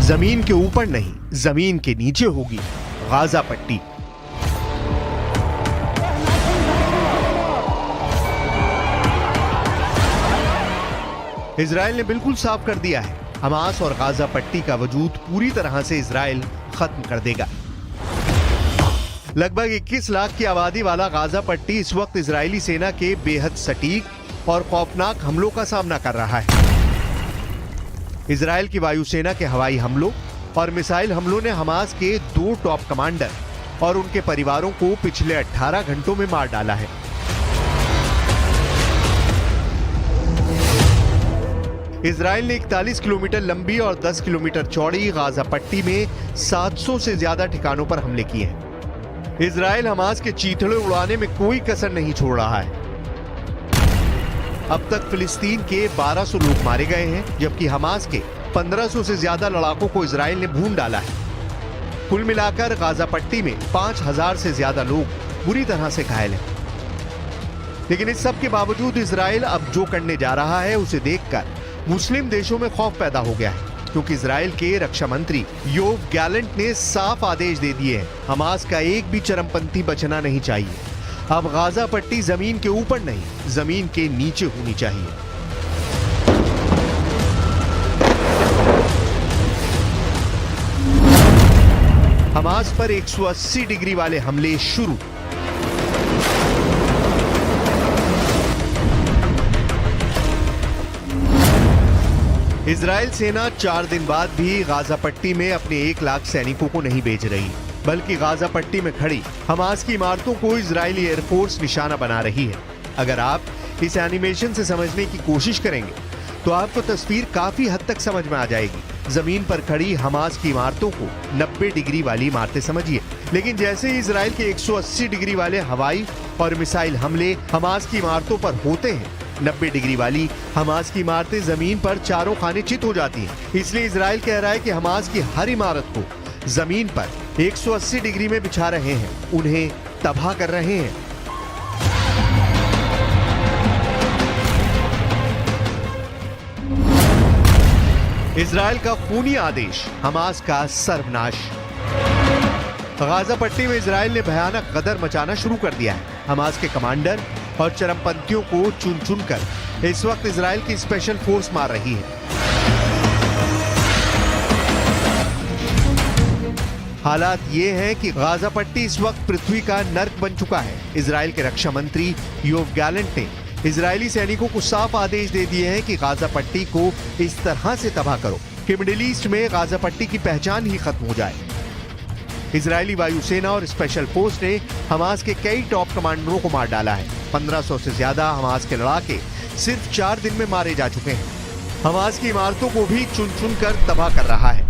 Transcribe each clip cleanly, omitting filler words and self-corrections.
जमीन के ऊपर नहीं, जमीन के नीचे होगी गाजा पट्टी। इजराइल ने बिल्कुल साफ कर दिया है, हमास और गाजा पट्टी का वजूद पूरी तरह से इजराइल खत्म कर देगा। लगभग 21 लाख की आबादी वाला गाजा पट्टी इस वक्त इजरायली सेना के बेहद सटीक और खौफनाक हमलों का सामना कर रहा है। इजराइल की वायुसेना के हवाई हमलों और मिसाइल हमलों ने हमास के 2 टॉप कमांडर और उनके परिवारों को पिछले 18 घंटों में मार डाला है। इजराइल ने 41 किलोमीटर लंबी और 10 किलोमीटर चौड़ी गाजा पट्टी में 700 से ज्यादा ठिकानों पर हमले किए हैं। इजराइल हमास के चीथड़े उड़ाने में कोई कसर नहीं छोड़ रहा है। अब तक फिलिस्तीन के 1200 लोग मारे गए हैं, जबकि हमास के 1500 से ज्यादा लड़ाकों को इजराइल ने भून डाला है। कुल मिलाकर गाजा पट्टी में 5000 से ज्यादा लोग बुरी तरह से घायल हैं। लेकिन इस सब के बावजूद इजराइल अब जो करने जा रहा है उसे देखकर मुस्लिम देशों में खौफ पैदा हो गया है, क्योंकि इजराइल के रक्षा मंत्री योव गैलेंट ने साफ आदेश दे दिए हैं, हमास का एक भी चरमपंथी बचना नहीं चाहिए। अब गाजा पट्टी जमीन के ऊपर नहीं, जमीन के नीचे होनी चाहिए। हमास पर 180 डिग्री वाले हमले शुरू। इजराइल सेना 4 दिन बाद भी गाजा पट्टी में अपने 1 लाख सैनिकों को नहीं भेज रही, बल्कि गाजा पट्टी में खड़ी हमास की इमारतों को इजरायली एयरफोर्स निशाना बना रही है। अगर आप इस एनिमेशन से समझने की कोशिश करेंगे तो आपको तस्वीर काफी हद तक समझ में आ जाएगी। जमीन पर खड़ी हमास की इमारतों को 90 डिग्री वाली इमारतें समझिए, लेकिन जैसे ही इजराइल के 180 डिग्री वाले हवाई और मिसाइल हमले हमास की इमारतों पर होते हैं, 90 डिग्री वाली हमास की इमारतें जमीन पर चारों खाने चित हो जाती हैं। इसलिए इजराइल कह रहा है कि हमास की हर इमारत को जमीन पर 180 डिग्री में बिछा रहे हैं, उन्हें तबाह कर रहे हैं। इजराइल का खूनी आदेश, हमास का सर्वनाश। गाजा पट्टी में इजराइल ने भयानक गदर मचाना शुरू कर दिया है। हमास के कमांडर और चरमपंथियों को चुन चुनकर इस वक्त इजराइल की स्पेशल फोर्स मार रही है। हालात ये हैं कि गाजा पट्टी इस वक्त पृथ्वी का नर्क बन चुका है। इजराइल के रक्षा मंत्री योव गैलेंट ने इजरायली सैनिकों को साफ आदेश दे दिए हैं कि गाजा पट्टी को इस तरह से तबाह करो कि मिडिल ईस्ट में गाजा पट्टी की पहचान ही खत्म हो जाए। इजरायली वायुसेना और स्पेशल फोर्स ने हमास के कई टॉप कमांडरों को मार डाला है। 1500 से ज्यादा हमास के लड़ाके सिर्फ 4 दिन में मारे जा चुके हैं। हमास की इमारतों को भी चुन चुन कर तबाह कर रहा है।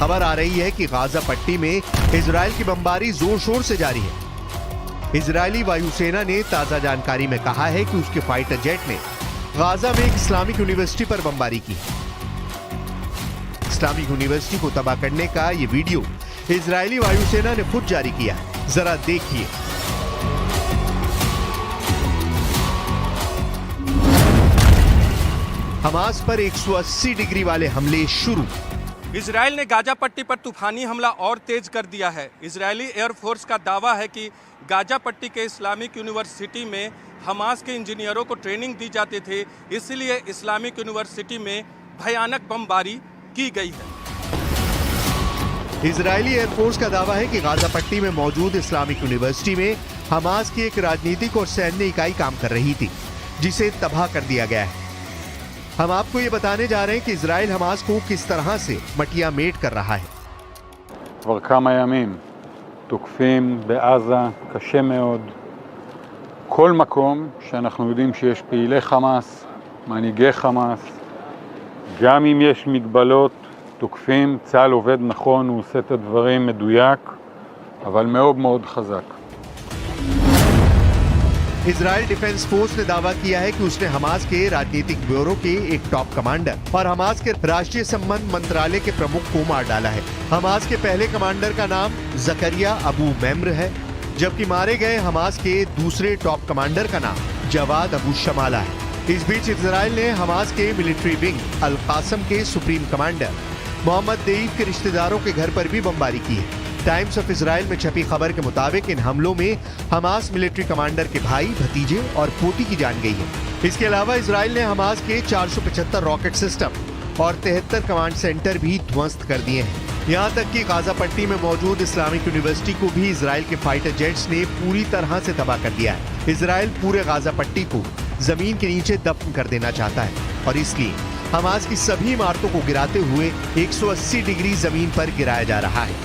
खबर आ रही है कि गाजा पट्टी में इजराइल की बमबारी जोर शोर से जारी है। इजरायली वायुसेना ने ताजा जानकारी में कहा है कि उसके फाइटर जेट ने गाजा में एक इस्लामिक यूनिवर्सिटी पर बमबारी की। इस्लामिक यूनिवर्सिटी को तबाह करने का ये वीडियो इजरायली वायुसेना ने खुद जारी किया है, जरा देखिए। हमास पर 180 डिग्री वाले हमले शुरू। इजराइल ने गाजा पट्टी पर तूफानी हमला और तेज कर दिया है। इजरायली एयरफोर्स का दावा है कि गाजा पट्टी के इस्लामिक यूनिवर्सिटी में हमास के इंजीनियरों को ट्रेनिंग दी जाती थी, इसलिए इस्लामिक यूनिवर्सिटी में भयानक बमबारी की गई है। इजरायली एयरफोर्स का दावा है कि गाजा पट्टी में मौजूद इस्लामिक यूनिवर्सिटी में हमास की एक राजनीतिक और सैन्य इकाई काम कर रही थी, जिसे तबाह कर दिया गया है। हम आपको ये बताने जा रहे हैं कि इजराइल हमास को किस तरह से मटिया मेट कर रहा है। כבר כמה ימים תוקפים בעזה קשה מאוד כל מקום שאנחנו יודעים שיש פעילי חמאס, מנהיגי חמאס, גם אם יש מגבלות תוקפים, צה"ל עובד נכון, הוא עושה את הדברים מדויק, אבל מאוד מאוד חזק. इजराइल डिफेंस फोर्स ने दावा किया है कि उसने हमास के राजनीतिक ब्यूरो के एक टॉप कमांडर और हमास के राष्ट्रीय संबंध मंत्रालय के प्रमुख को मार डाला है। हमास के पहले कमांडर का नाम जकरिया अबू मेम्र है, जबकि मारे गए हमास के दूसरे टॉप कमांडर का नाम जवाद अबू शमाला है। इस बीच इजराइल ने हमास के मिलिट्री विंग अल कासम के सुप्रीम कमांडर मोहम्मद देईफ के रिश्तेदारों के घर पर भी बमबारी की है। टाइम्स ऑफ इजराइल में छपी खबर के मुताबिक इन हमलों में हमास मिलिट्री कमांडर के भाई, भतीजे और पोती की जान गई है। इसके अलावा इजराइल ने हमास के 475 रॉकेट सिस्टम और 73 कमांड सेंटर भी ध्वस्त कर दिए हैं। यहाँ तक कि गाजा पट्टी में मौजूद इस्लामिक यूनिवर्सिटी को भी इजराइल के फाइटर जेट्स ने पूरी तरह से तबाह कर दिया है। इजराइल पूरे गाजा पट्टी को जमीन के नीचे दफन कर देना चाहता है और इसलिए हमास की सभी इमारतों को गिराते हुए 180 डिग्री जमीन पर गिराया जा रहा है।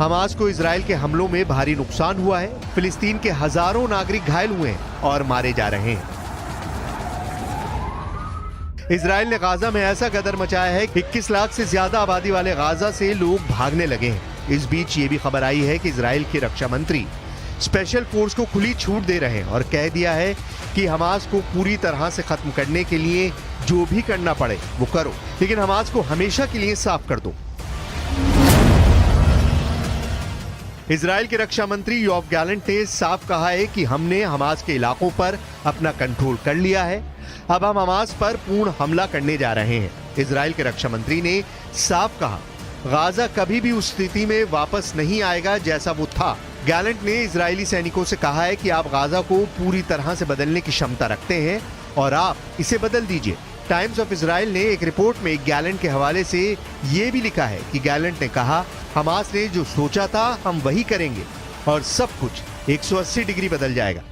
हमास को इजराइल के हमलों में भारी नुकसान हुआ है। फिलिस्तीन के हजारों नागरिक घायल हुए हैं और मारे जा रहे हैं। इजराइल ने गाजा में ऐसा गदर मचाया है कि 21 लाख से ज्यादा आबादी वाले गाजा से लोग भागने लगे हैं। इस बीच ये भी खबर आई है कि इजराइल के रक्षा मंत्री स्पेशल फोर्स को खुली छूट दे रहे हैं और कह दिया है कि हमास को पूरी तरह से खत्म करने के लिए जो भी करना पड़े वो करो, लेकिन हमास को हमेशा के लिए साफ कर दो। इजराइल के रक्षा मंत्री योव गैलेंट ने साफ कहा है कि हमने हमास के इलाकों पर अपना कंट्रोल कर लिया है, अब हम हमास पर पूर्ण हमला करने जा रहे हैं। इजराइल के रक्षा मंत्री ने साफ कहा, गाजा कभी भी उस स्थिति में वापस नहीं आएगा जैसा वो था। गैलेंट ने इजरायली सैनिकों से कहा है कि आप गाजा को पूरी तरह से बदलने की क्षमता रखते हैं और आप इसे बदल दीजिए। टाइम्स ऑफ इजराइल ने एक रिपोर्ट में गैलेंट के हवाले से ये भी लिखा है कि गैलेंट ने कहा, हमास ने जो सोचा था हम वही करेंगे और सब कुछ 180 डिग्री बदल जाएगा।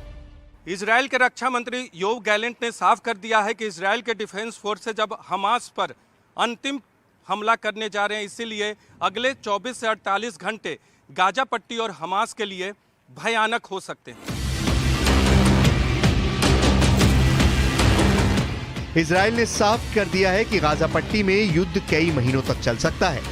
इजराइल के रक्षा मंत्री योव गैलेंट ने साफ कर दिया है कि इजराइल के डिफेंस फोर्सेज अब हमास पर अंतिम हमला करने जा रहे हैं, इसीलिए अगले 24 से 48 घंटे गाजा पट्टी और हमास के लिए भयानक हो सकते हैं। इजराइल ने साफ कर दिया है कि गाजा पट्टी में युद्ध कई महीनों तक चल सकता है।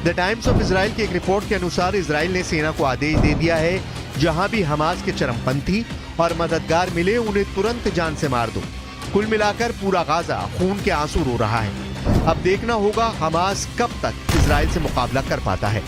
द टाइम्स ऑफ इजराइल की एक रिपोर्ट के अनुसार इजराइल ने सेना को आदेश दे दिया है, जहां भी हमास के चरमपंथी और मददगार मिले उन्हें तुरंत जान से मार दो। कुल मिलाकर पूरा गाजा खून के आंसू रो रहा है। अब देखना होगा हमास कब तक इजराइल से मुकाबला कर पाता है।